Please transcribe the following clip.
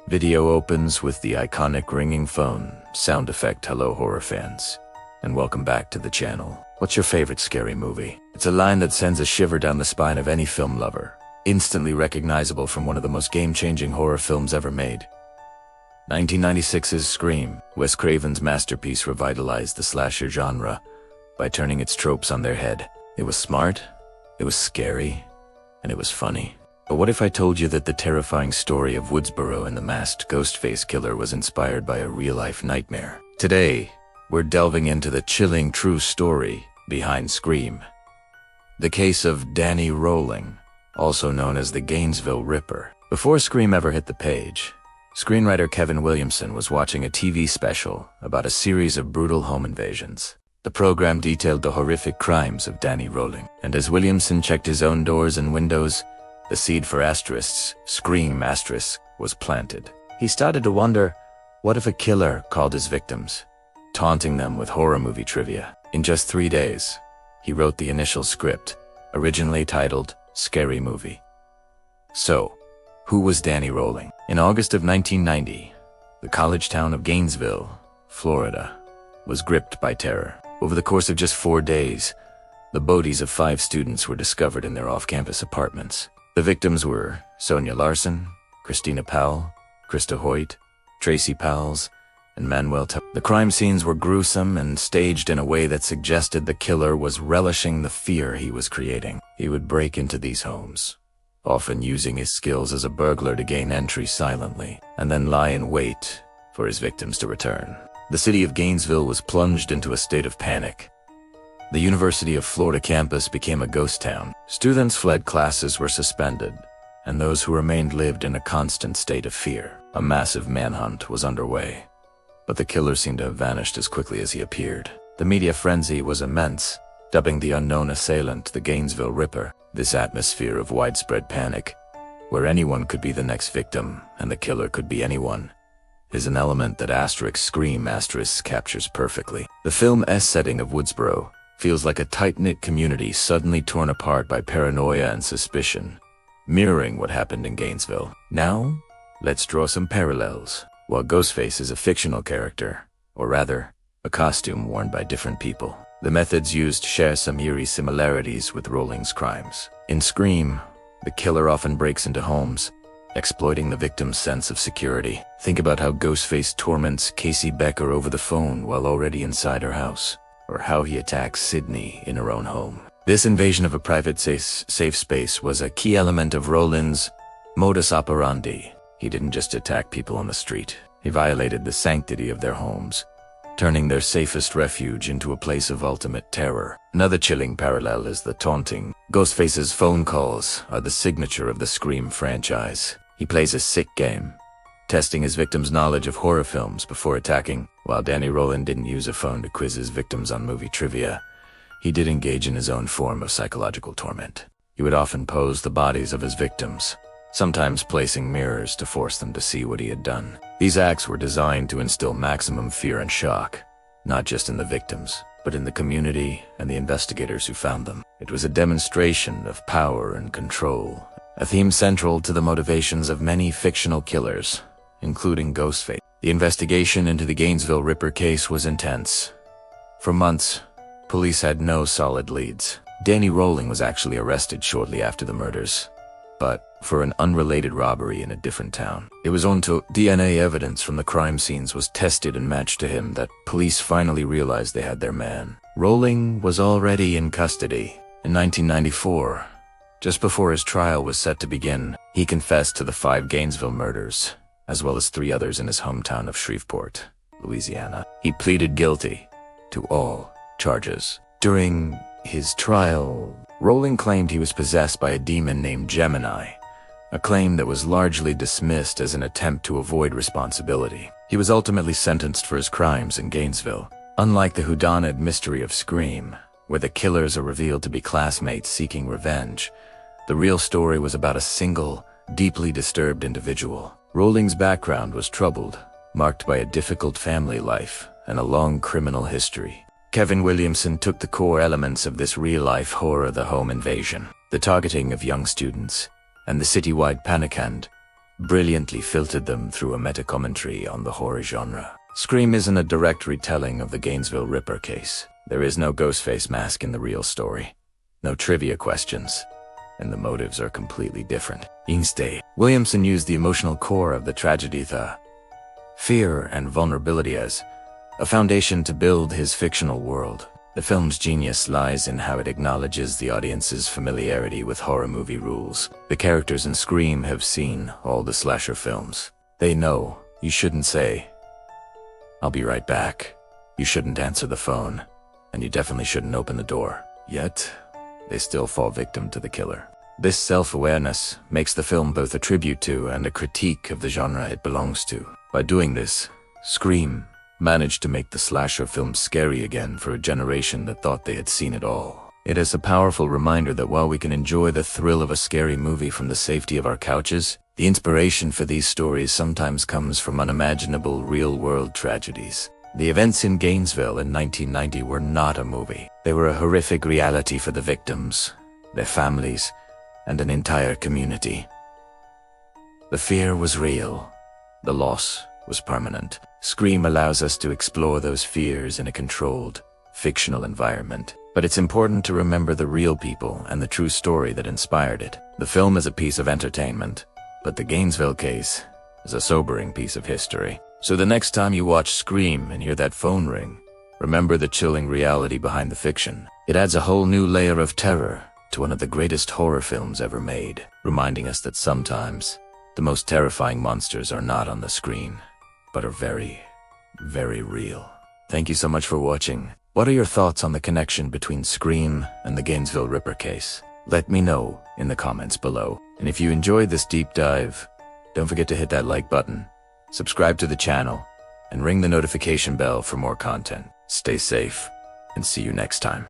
Video opens with the iconic ringing phone sound effect. Hello horror fans, and welcome back to the channel. What's your favorite scary movie? It's a line that sends a shiver down the spine of any film lover, instantly recognizable from one of the most game-changing horror films ever made. 1996's Scream, Wes Craven's masterpiece, revitalized the slasher genre by turning its tropes on their head. It was smart, it was scary, and it was funny. But what if I told you that the terrifying story of Woodsboro and the masked Ghostface killer was inspired by a real-life nightmare? Today, we're delving into the chilling true story behind Scream. The case of Danny Rolling, also known as the Gainesville Ripper. Before Scream ever hit the page, screenwriter Kevin Williamson was watching a TV special about a series of brutal home invasions. The program detailed the horrific crimes of Danny Rolling, and as Williamson checked his own doors and windows, the seed for Scream was planted. He started to wonder, what if a killer called his victims, taunting them with horror movie trivia? In just 3 days, he wrote the initial script, originally titled Scary Movie. So, who was Danny Rolling? In August of 1990, the college town of Gainesville, Florida, was gripped by terror. Over the course of just 4 days, the bodies of 5 students were discovered in their off-campus apartments. The victims were Sonia Larson, Christina Powell, Krista Hoyt, Tracy Powles, and Manuel The crime scenes were gruesome and staged in a way that suggested the killer was relishing the fear he was creating. He would break into these homes, often using his skills as a burglar to gain entry silently, and then lie in wait for his victims to return. The city of Gainesville was plunged into a state of panic. The University of Florida campus became a ghost town. Students fled, classes were suspended, and those who remained lived in a constant state of fear. A massive manhunt was underway, but the killer seemed to have vanished as quickly as he appeared. The media frenzy was immense, dubbing the unknown assailant the Gainesville Ripper. This atmosphere of widespread panic, where anyone could be the next victim and the killer could be anyone, is an element that Scream captures perfectly. The film's setting of Woodsboro feels like a tight-knit community suddenly torn apart by paranoia and suspicion, mirroring what happened in Gainesville. Now, let's draw some parallels. While Ghostface is a fictional character, or rather, a costume worn by different people, the methods used share some eerie similarities with Rolling's crimes. In Scream, the killer often breaks into homes, exploiting the victim's sense of security. Think about how Ghostface torments Casey Becker over the phone while already inside her house, or how he attacks Sydney in her own home. This invasion of a private safe space was a key element of Rolling's modus operandi. He didn't just attack people on the street. He violated the sanctity of their homes, turning their safest refuge into a place of ultimate terror. Another chilling parallel is the taunting. Ghostface's phone calls are the signature of the Scream franchise. He plays a sick game, testing his victims' knowledge of horror films before attacking. While Danny Rolling didn't use a phone to quiz his victims on movie trivia, he did engage in his own form of psychological torment. He would often pose the bodies of his victims, sometimes placing mirrors to force them to see what he had done. These acts were designed to instill maximum fear and shock, not just in the victims, but in the community and the investigators who found them. It was a demonstration of power and control, a theme central to the motivations of many fictional killers, including Ghostface. The investigation into the Gainesville Ripper case was intense. For months, police had no solid leads. Danny Rolling was actually arrested shortly after the murders, but for an unrelated robbery in a different town. It was until DNA evidence from the crime scenes was tested and matched to him that police finally realized they had their man. Rolling was already in custody. In 1994, just before his trial was set to begin, he confessed to the 5 Gainesville murders, as well as 3 others in his hometown of Shreveport, Louisiana. He pleaded guilty to all charges. During his trial, Rolling claimed he was possessed by a demon named Gemini, a claim that was largely dismissed as an attempt to avoid responsibility. He was ultimately sentenced for his crimes in Gainesville. Unlike the whodunit mystery of Scream, where the killers are revealed to be classmates seeking revenge, the real story was about a single, deeply disturbed individual. Rolling's background was troubled, marked by a difficult family life and a long criminal history. Kevin Williamson took the core elements of this real-life horror, the home invasion, the targeting of young students, and the citywide panic, and brilliantly filtered them through a meta-commentary on the horror genre. Scream isn't a direct retelling of the Gainesville Ripper case. There is no Ghostface mask in the real story. No trivia questions. And the motives are completely different. Instead, Williamson used the emotional core of the tragedy, the fear and vulnerability, as a foundation to build his fictional world. The film's genius lies in how it acknowledges the audience's familiarity with horror movie rules. The characters in Scream have seen all the slasher films. They know you shouldn't say, "I'll be right back." You shouldn't answer the phone, and you definitely shouldn't open the door. Yet, they still fall victim to the killer. This self-awareness makes the film both a tribute to and a critique of the genre it belongs to. By doing this, Scream managed to make the slasher film scary again for a generation that thought they had seen it all. It is a powerful reminder that while we can enjoy the thrill of a scary movie from the safety of our couches, the inspiration for these stories sometimes comes from unimaginable real-world tragedies. The events in Gainesville in 1990 were not a movie. They were a horrific reality for the victims, their families, and an entire community. The fear was real. The loss was permanent. Scream allows us to explore those fears in a controlled, fictional environment. But it's important to remember the real people and the true story that inspired it. The film is a piece of entertainment, but the Gainesville case is a sobering piece of history. So the next time you watch Scream and hear that phone ring, remember the chilling reality behind the fiction. It adds a whole new layer of terror to one of the greatest horror films ever made, reminding us that sometimes the most terrifying monsters are not on the screen, but are very, very real. Thank you so much for watching. What are your thoughts on the connection between Scream and the Gainesville Ripper case? Let me know in the comments below. And if you enjoyed this deep dive, don't forget to hit that like button, subscribe to the channel, and ring the notification bell for more content. Stay safe, and see you next time.